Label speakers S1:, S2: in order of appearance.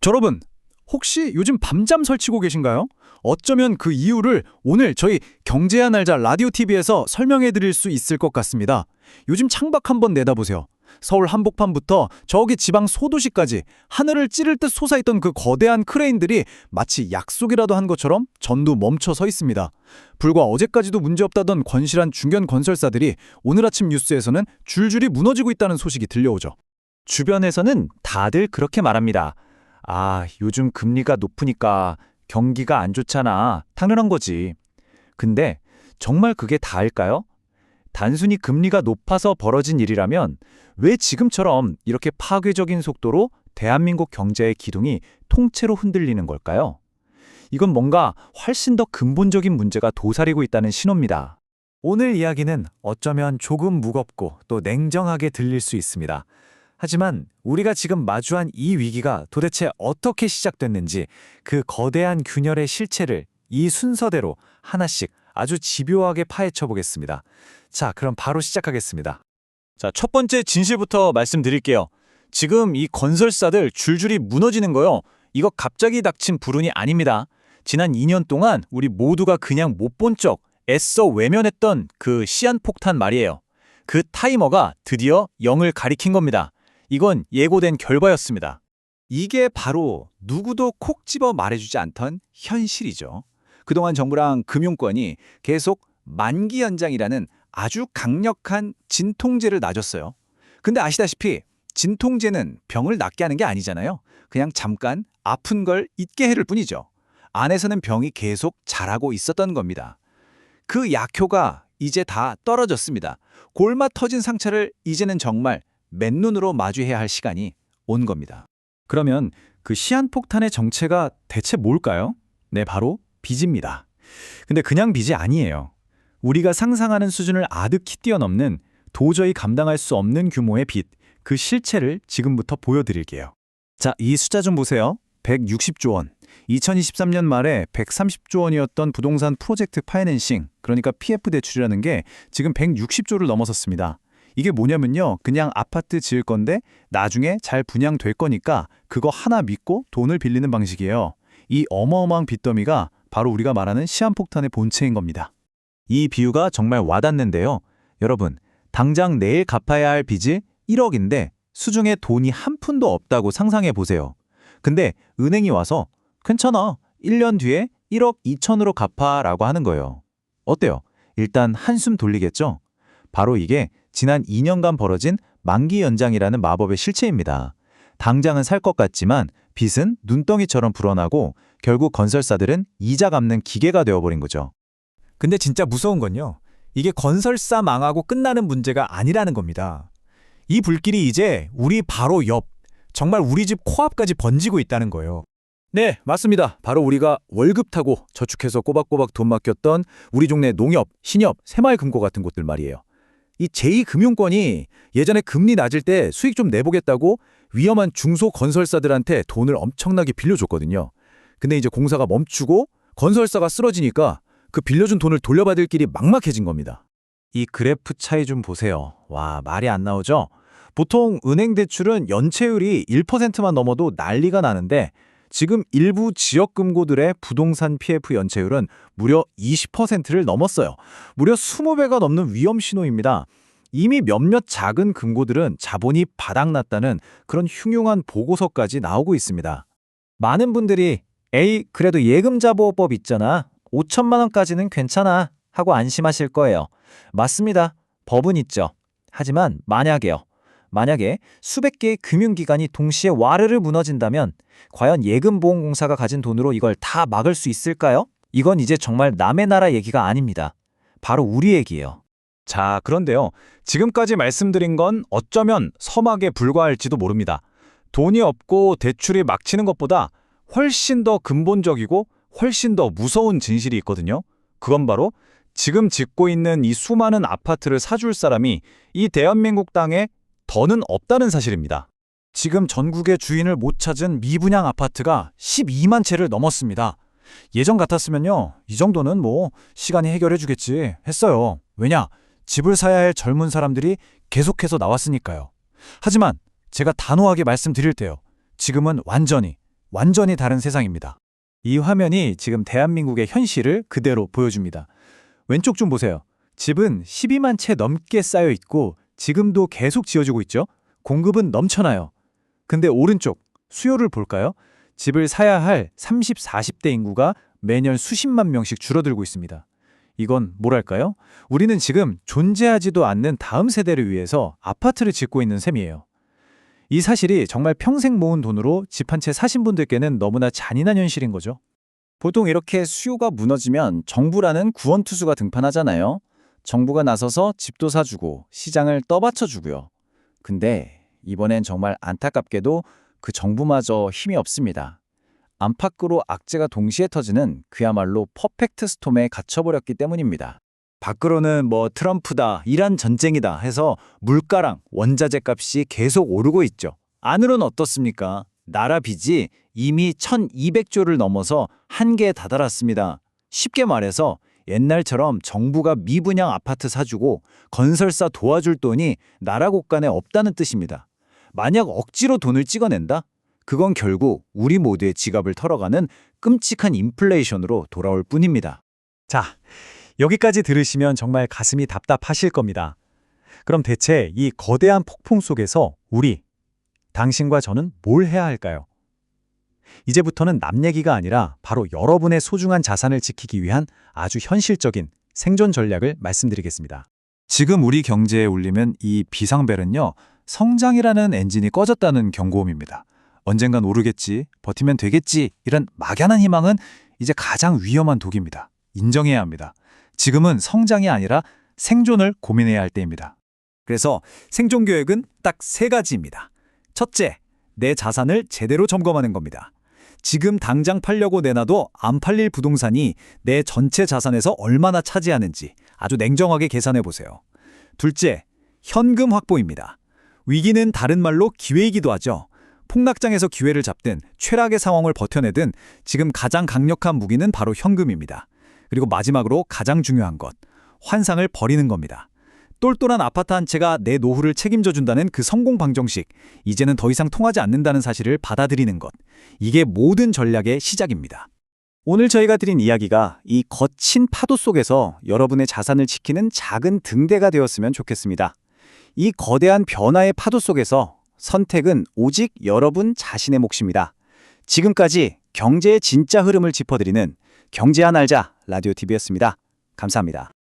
S1: 여러분, 혹시 요즘 밤잠 설치고 계신가요? 어쩌면 그 이유를 오늘 저희 경제의 날자 라디오 TV에서 설명해 드릴 수 있을 것 같습니다. 요즘 창밖 한번 내다보세요. 서울 한복판부터 저기 지방 소도시까지 하늘을 찌를 듯 솟아있던 그 거대한 크레인들이 마치 약속이라도 한 것처럼 전두 멈춰 서 있습니다. 불과 어제까지도 문제없다던 건실한 중견 건설사들이 오늘 아침 뉴스에서는 줄줄이 무너지고 있다는 소식이 들려오죠.
S2: 주변에서는 다들 그렇게 말합니다. 아, 요즘 금리가 높으니까 경기가 안 좋잖아. 당연한 거지. 근데 정말 그게 다일까요? 단순히 금리가 높아서 벌어진 일이라면 왜 지금처럼 이렇게 파괴적인 속도로 대한민국 경제의 기둥이 통째로 흔들리는 걸까요? 이건 뭔가 훨씬 더 근본적인 문제가 도사리고 있다는 신호입니다. 오늘 이야기는 어쩌면 조금 무겁고 또 냉정하게 들릴 수 있습니다. 하지만 우리가 지금 마주한 이 위기가 도대체 어떻게 시작됐는지 그 거대한 균열의 실체를 이 순서대로 하나씩 아주 집요하게 파헤쳐 보겠습니다. 자, 그럼 바로 시작하겠습니다. 자, 첫 번째 진실부터 말씀드릴게요. 지금 이 건설사들 줄줄이 무너지는 거요. 이거 갑자기 닥친 불운이 아닙니다. 지난 2년 동안 우리 모두가 그냥 못 본 척 애써 외면했던 그 시한폭탄 말이에요. 그 타이머가 드디어 0을 가리킨 겁니다. 이건 예고된 결과였습니다.
S3: 이게 바로 누구도 콕 집어 말해주지 않던 현실이죠. 그동안 정부랑 금융권이 계속 만기 연장이라는 아주 강력한 진통제를 놔줬어요. 근데 아시다시피 진통제는 병을 낫게 하는 게 아니잖아요. 그냥 잠깐 아픈 걸 잊게 해줄 뿐이죠. 안에서는 병이 계속 자라고 있었던 겁니다. 그 약효가 이제 다 떨어졌습니다. 골마 터진 상처를 이제는 정말 맨눈으로 마주해야 할 시간이 온 겁니다.
S1: 그러면 그 시한폭탄의 정체가 대체 뭘까요? 네, 바로 빚입니다. 근데 그냥 빚이 아니에요. 우리가 상상하는 수준을 아득히 뛰어넘는 도저히 감당할 수 없는 규모의 빚, 그 실체를 지금부터 보여드릴게요. 자, 이 숫자 좀 보세요. 160조 원. 2023년 말에 130조 원이었던 부동산 프로젝트 파이낸싱, 그러니까 PF 대출이라는 게 지금 160조를 넘어섰습니다. 이게 뭐냐면요, 그냥 아파트 지을 건데 나중에 잘 분양될 거니까 그거 하나 믿고 돈을 빌리는 방식이에요. 이 어마어마한 빚더미가 바로 우리가 말하는 시한폭탄의 본체인 겁니다.
S2: 이 비유가 정말 와닿는데요. 여러분, 당장 내일 갚아야 할 빚이 1억인데 수중에 돈이 한 푼도 없다고 상상해 보세요. 근데 은행이 와서 괜찮아, 1년 뒤에 1억 2천으로 갚아라고 하는 거예요. 어때요? 일단 한숨 돌리겠죠? 바로 이게 지난 2년간 벌어진 만기 연장이라는 마법의 실체입니다. 당장은 살 것 같지만 빚은 눈덩이처럼 불어나고 결국 건설사들은 이자 갚는 기계가 되어버린 거죠.
S4: 근데 진짜 무서운 건요, 이게 건설사 망하고 끝나는 문제가 아니라는 겁니다. 이 불길이 이제 우리 바로 옆, 정말 우리 집 코앞까지 번지고 있다는 거예요.
S1: 네, 맞습니다. 바로 우리가 월급 타고 저축해서 꼬박꼬박 돈 맡겼던 우리 동네 농협, 신협, 새마을금고 같은 곳들 말이에요. 이 제2금융권이 예전에 금리 낮을 때 수익 좀 내보겠다고 위험한 중소건설사들한테 돈을 엄청나게 빌려줬거든요. 근데 이제 공사가 멈추고 건설사가 쓰러지니까 그 빌려준 돈을 돌려받을 길이 막막해진 겁니다.
S2: 이 그래프 차이 좀 보세요. 와, 말이 안 나오죠? 보통 은행 대출은 연체율이 1%만 넘어도 난리가 나는데 지금 일부 지역금고들의 부동산 PF 연체율은 무려 20%를 넘었어요. 무려 20배가 넘는 위험 신호입니다. 이미 몇몇 작은 금고들은 자본이 바닥났다는 그런 흉흉한 보고서까지 나오고 있습니다. 많은 분들이 에이, 그래도 예금자보호법 있잖아. 5천만 원까지는 괜찮아 하고 안심하실 거예요. 맞습니다. 법은 있죠. 하지만 만약에 수백 개의 금융기관이 동시에 와르르 무너진다면 과연 예금보험공사가 가진 돈으로 이걸 다 막을 수 있을까요? 이건 이제 정말 남의 나라 얘기가 아닙니다. 바로 우리 얘기예요.
S4: 자, 그런데요, 지금까지 말씀드린 건 어쩌면 서막에 불과할지도 모릅니다. 돈이 없고 대출이 막히는 것보다 훨씬 더 근본적이고 훨씬 더 무서운 진실이 있거든요. 그건 바로 지금 짓고 있는 이 수많은 아파트를 사줄 사람이 이 대한민국 땅에 더는 없다는 사실입니다. 지금 전국의 주인을 못 찾은 미분양 아파트가 12만 채를 넘었습니다. 예전 같았으면요, 이 정도는 뭐 시간이 해결해 주겠지 했어요. 왜냐? 집을 사야 할 젊은 사람들이 계속해서 나왔으니까요. 하지만 제가 단호하게 말씀드릴 때요, 지금은 완전히 완전히 다른 세상입니다. 이 화면이 지금 대한민국의 현실을 그대로 보여줍니다. 왼쪽 좀 보세요. 집은 12만 채 넘게 쌓여 있고 지금도 계속 지어지고 있죠? 공급은 넘쳐나요. 근데 오른쪽, 수요를 볼까요? 집을 사야 할 30, 40대 인구가 매년 수십만 명씩 줄어들고 있습니다. 이건 뭐랄까요? 우리는 지금 존재하지도 않는 다음 세대를 위해서 아파트를 짓고 있는 셈이에요. 이 사실이 정말 평생 모은 돈으로 집 한 채 사신 분들께는 너무나 잔인한 현실인 거죠.
S2: 보통 이렇게 수요가 무너지면 정부라는 구원투수가 등판하잖아요. 정부가 나서서 집도 사주고 시장을 떠받쳐주고요. 근데 이번엔 정말 안타깝게도 그 정부마저 힘이 없습니다. 안팎으로 악재가 동시에 터지는 그야말로 퍼펙트 스톰에 갇혀버렸기 때문입니다. 밖으로는 뭐 트럼프다, 이란 전쟁이다 해서 물가랑 원자재 값이 계속 오르고 있죠. 안으로는 어떻습니까? 나라 빚이 이미 1200조를 넘어서 한계에 다다랐습니다. 쉽게 말해서 옛날처럼 정부가 미분양 아파트 사주고 건설사 도와줄 돈이 나라 곳간에 없다는 뜻입니다. 만약 억지로 돈을 찍어낸다? 그건 결국 우리 모두의 지갑을 털어가는 끔찍한 인플레이션으로 돌아올 뿐입니다.
S4: 자, 여기까지 들으시면 정말 가슴이 답답하실 겁니다. 그럼 대체 이 거대한 폭풍 속에서 당신과 저는 뭘 해야 할까요? 이제부터는 남 얘기가 아니라 바로 여러분의 소중한 자산을 지키기 위한 아주 현실적인 생존 전략을 말씀드리겠습니다.
S3: 지금 우리 경제에 울리는 이 비상벨은요, 성장이라는 엔진이 꺼졌다는 경고음입니다. 언젠간 오르겠지, 버티면 되겠지, 이런 막연한 희망은 이제 가장 위험한 독입니다. 인정해야 합니다. 지금은 성장이 아니라 생존을 고민해야 할 때입니다.
S2: 그래서 생존 계획은 딱 3가지입니다. 첫째, 내 자산을 제대로 점검하는 겁니다. 지금 당장 팔려고 내놔도 안 팔릴 부동산이 내 전체 자산에서 얼마나 차지하는지 아주 냉정하게 계산해 보세요. 둘째, 현금 확보입니다. 위기는 다른 말로 기회이기도 하죠. 폭락장에서 기회를 잡든 최악의 상황을 버텨내든 지금 가장 강력한 무기는 바로 현금입니다. 그리고 마지막으로 가장 중요한 것, 환상을 버리는 겁니다. 똘똘한 아파트 한 채가 내 노후를 책임져 준다는 그 성공 방정식, 이제는 더 이상 통하지 않는다는 사실을 받아들이는 것, 이게 모든 전략의 시작입니다. 오늘 저희가 드린 이야기가 이 거친 파도 속에서 여러분의 자산을 지키는 작은 등대가 되었으면 좋겠습니다. 이 거대한 변화의 파도 속에서 선택은 오직 여러분 자신의 몫입니다. 지금까지 경제의 진짜 흐름을 짚어드리는 경제 한 알자 라디오 TV였습니다. 감사합니다.